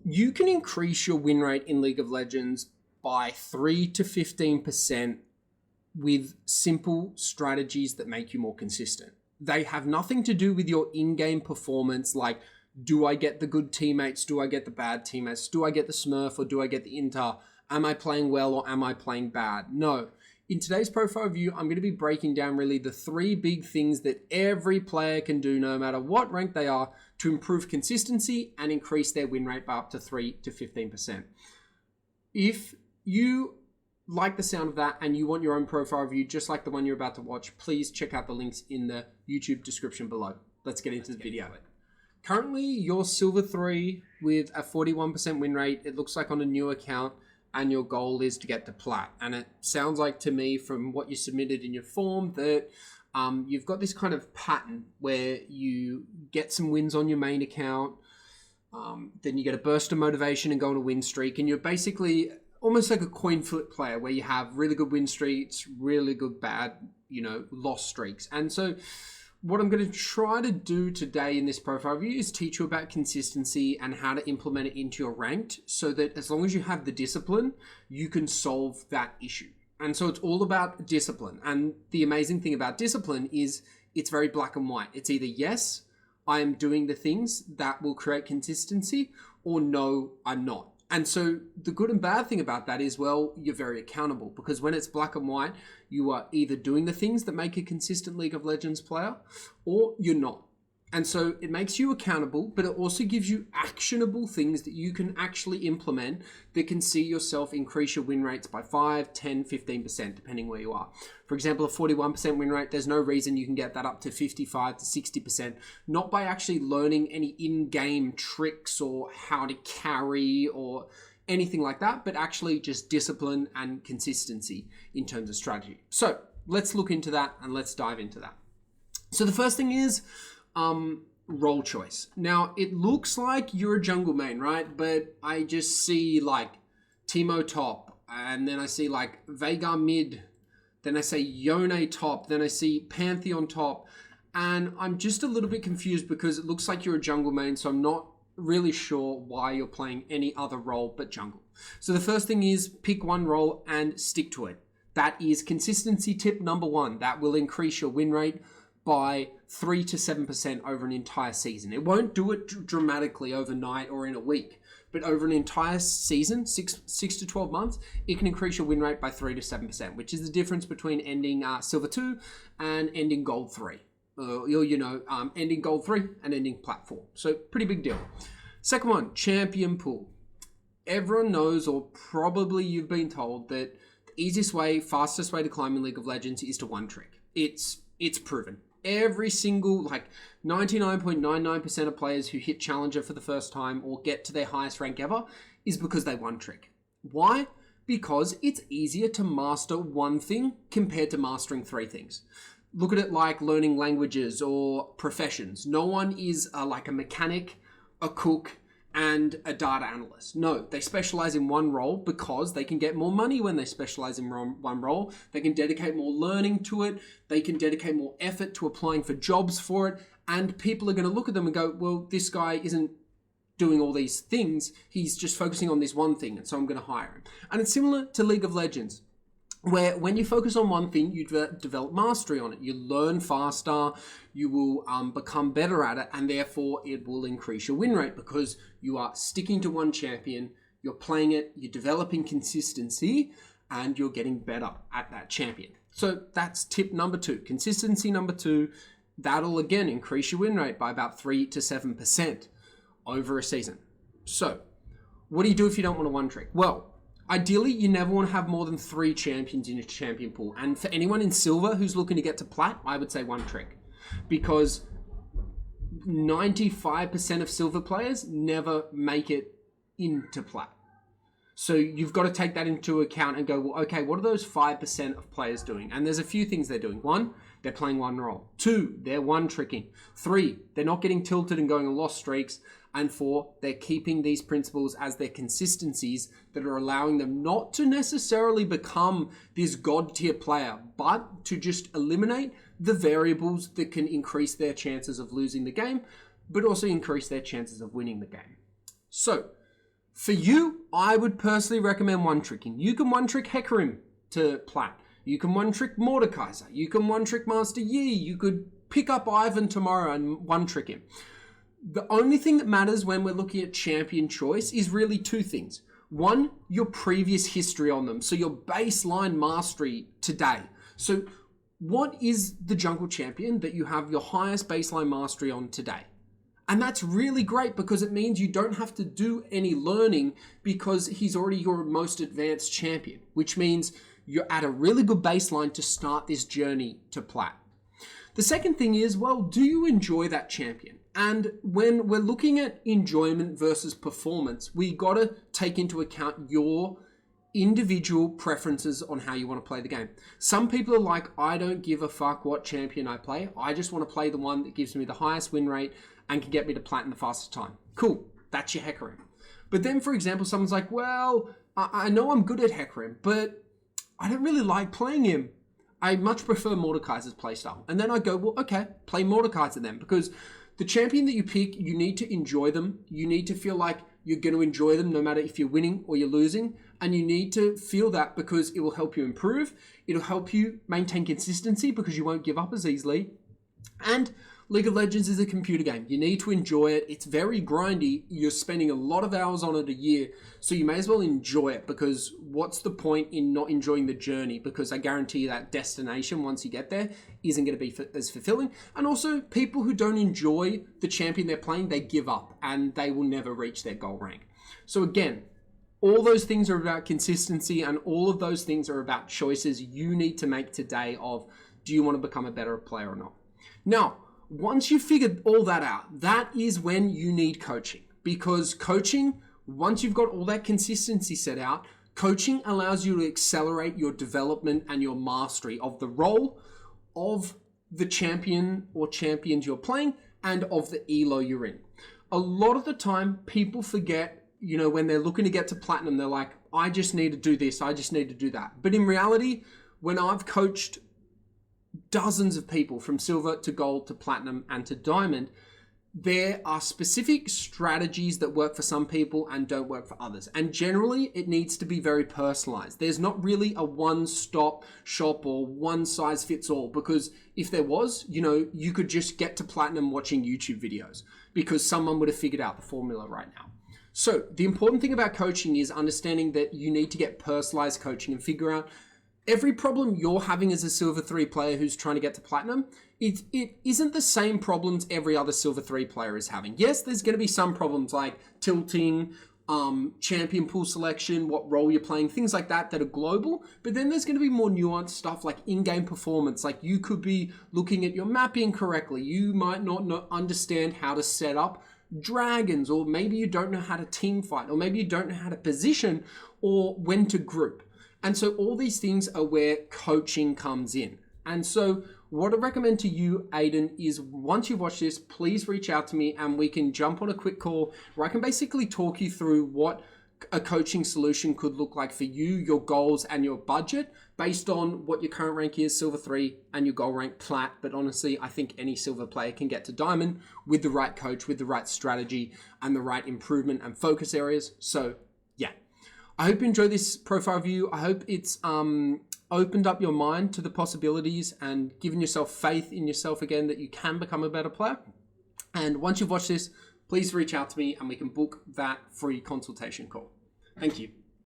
You can increase your win rate in League of Legends by 3 to 15% with simple strategies that make you more consistent. They have nothing to do with your in-game performance, like, do I get the good teammates? Do I get the bad teammates? Do I get the Smurf or do I get the Inter? Am I playing well or am I playing bad? No. In today's profile review, I'm going to be breaking down really the 3 big things that every player can do no matter what rank they are to improve consistency and increase their win rate by up to 3 to 15%. If you like the sound of that and you want your own profile review just like the one you're about to watch, please check out the links in the YouTube description below. Let's get into the video. Currently, you're Silver 3 with a 41% win rate. It looks like on a new account, and your goal is to get to Plat. And it sounds like to me from what you submitted in your form that you've got this kind of pattern where you get some wins on your main account, then you get a burst of motivation and go on a win streak, and you're basically almost like a coin flip player where you have really good win streaks, really good bad, loss streaks. And so what I'm going to try to do today in this profile review is teach you about consistency and how to implement it into your ranked so that as long as you have the discipline, you can solve that issue. And so it's all about discipline. And the amazing thing about discipline is it's very black and white. It's either yes, I am doing the things that will create consistency, or no, I'm not. And so the good and bad thing about that is, well, you're very accountable, because when it's black and white, you are either doing the things that make a consistent League of Legends player or you're not. And so it makes you accountable, but it also gives you actionable things that you can actually implement that can see yourself increase your win rates by 5, 10, 15%, depending where you are. For example, a 41% win rate, there's no reason you can get that up to 55 to 60%, not by actually learning any in-game tricks or how to carry or anything like that, but actually just discipline and consistency in terms of strategy. So let's look into that and let's dive into that. So the first thing is role choice. Now, it looks like you're a jungle main, right? But I just see like Teemo top, and then I see like Veigar mid, then I say Yone top, then I see Pantheon top, and I'm just a little bit confused because it looks like you're a jungle main, so I'm not really sure why you're playing any other role but jungle. So the first thing is pick one role and stick to it. That is consistency tip number 1. That will increase your win rate by 3 to 7% over an entire season. It won't do it dramatically overnight or in a week, but over an entire season, 6 to 12 months, it can increase your win rate by 3 to 7%, which is the difference between ending Silver 2 and ending Gold 3. Ending Gold 3 and ending Plat 4. So pretty big deal. Second one, champion pool. Everyone knows, or probably you've been told, that the easiest way, fastest way to climb in League of Legends is to one trick. It's proven. Every single, 99.99% of players who hit Challenger for the first time or get to their highest rank ever is because they one trick. Why? Because it's easier to master one thing compared to mastering 3 things. Look at it like learning languages or professions. No one is like a mechanic, a cook, and a data analyst. No, they specialize in one role because they can get more money when they specialize in one role. They can dedicate more learning to it. They can dedicate more effort to applying for jobs for it. And people are going to look at them and go, well, this guy isn't doing all these things. He's just focusing on this one thing, and so I'm going to hire him. And it's similar to League of Legends, where when you focus on one thing, you develop mastery on it. You learn faster, you will become better at it, and therefore it will increase your win rate because you are sticking to one champion, you're playing it, you're developing consistency, and you're getting better at that champion. So that's tip number 2. Consistency number 2, that'll again increase your win rate by about 3 to 7% over a season. So what do you do if you don't want to one trick? Well, ideally, you never want to have more than 3 champions in your champion pool. And for anyone in Silver who's looking to get to Plat, I would say one trick. Because 95% of Silver players never make it into Plat. So you've got to take that into account and go, well, okay, what are those 5% of players doing? And there's a few things they're doing. 1, they're playing one role. 2, they're one tricking. 3, they're not getting tilted and going on lost streaks. And 4, they're keeping these principles as their consistencies that are allowing them not to necessarily become this god tier player, but to just eliminate the variables that can increase their chances of losing the game, but also increase their chances of winning the game. So For you, I would personally recommend one-tricking. You can one-trick Hecarim to plat. You can one-trick Mordekaiser. You can one-trick Master Yi. You could pick up Ivan tomorrow and one-trick him. The only thing that matters when we're looking at champion choice is really two things. One, your previous history on them. So your baseline mastery today. So what is the jungle champion that you have your highest baseline mastery on today? And that's really great because it means you don't have to do any learning because he's already your most advanced champion, which means you're at a really good baseline to start this journey to plat. The second thing is, well, do you enjoy that champion? And when we're looking at enjoyment versus performance, we got to take into account your individual preferences on how you want to play the game. Some people are like, I don't give a fuck what champion I play. I just want to play the one that gives me the highest win rate and can get me to plat in the fastest time. Cool, that's your Hecarim. But then, for example, someone's like, well, I know I'm good at Hecarim, but I don't really like playing him. I much prefer Mordekaiser's playstyle. And then I go, well, okay, play Mordekaiser then, because the champion that you pick, you need to enjoy them. You need to feel like you're going to enjoy them no matter if you're winning or you're losing. And you need to feel that because it will help you improve. It'll help you maintain consistency because you won't give up as easily. And League of Legends is a computer game. You need to enjoy it. It's very grindy. You're spending a lot of hours on it a year. So you may as well enjoy it, because what's the point in not enjoying the journey? Because I guarantee you that destination, once you get there, isn't going to be as fulfilling. And also, people who don't enjoy the champion they're playing, they give up and they will never reach their goal rank. So again, all those things are about consistency, and all of those things are about choices you need to make today of, do you want to become a better player or not? Now, once you've figured all that out, that is when you need coaching. Because coaching, once you've got all that consistency set out, coaching allows you to accelerate your development and your mastery of the role of the champion or champions you're playing and of the elo you're in. A lot of the time, people forget, when they're looking to get to platinum, they're like, I just need to do this, I just need to do that. But in reality, when I've coached dozens of people from silver to gold to platinum and to diamond, there are specific strategies that work for some people and don't work for others. And generally, it needs to be very personalized. There's not really a one-stop shop or one-size-fits-all, because if there was, you could just get to platinum watching YouTube videos because someone would have figured out the formula right now. So the important thing about coaching is understanding that you need to get personalized coaching and figure out every problem you're having as a Silver 3 player who's trying to get to Platinum, it isn't the same problems every other Silver 3 player is having. Yes, there's going to be some problems like tilting, champion pool selection, what role you're playing, things like that are global. But then there's going to be more nuanced stuff like in-game performance. Like you could be looking at your mapping correctly. You might not understand how to set up dragons, or maybe you don't know how to team fight, or maybe you don't know how to position or when to group. And so all these things are where coaching comes in. And so what I recommend to you, Aiden, is once you've watched this, please reach out to me and we can jump on a quick call where I can basically talk you through what a coaching solution could look like for you, your goals and your budget based on what your current rank is, Silver 3, and your goal rank Plat. But honestly, I think any Silver player can get to Diamond with the right coach, with the right strategy and the right improvement and focus areas. So yeah. I hope you enjoyed this profile view. I hope it's opened up your mind to the possibilities and given yourself faith in yourself again that you can become a better player. And once you've watched this, please reach out to me and we can book that free consultation call. Thank you.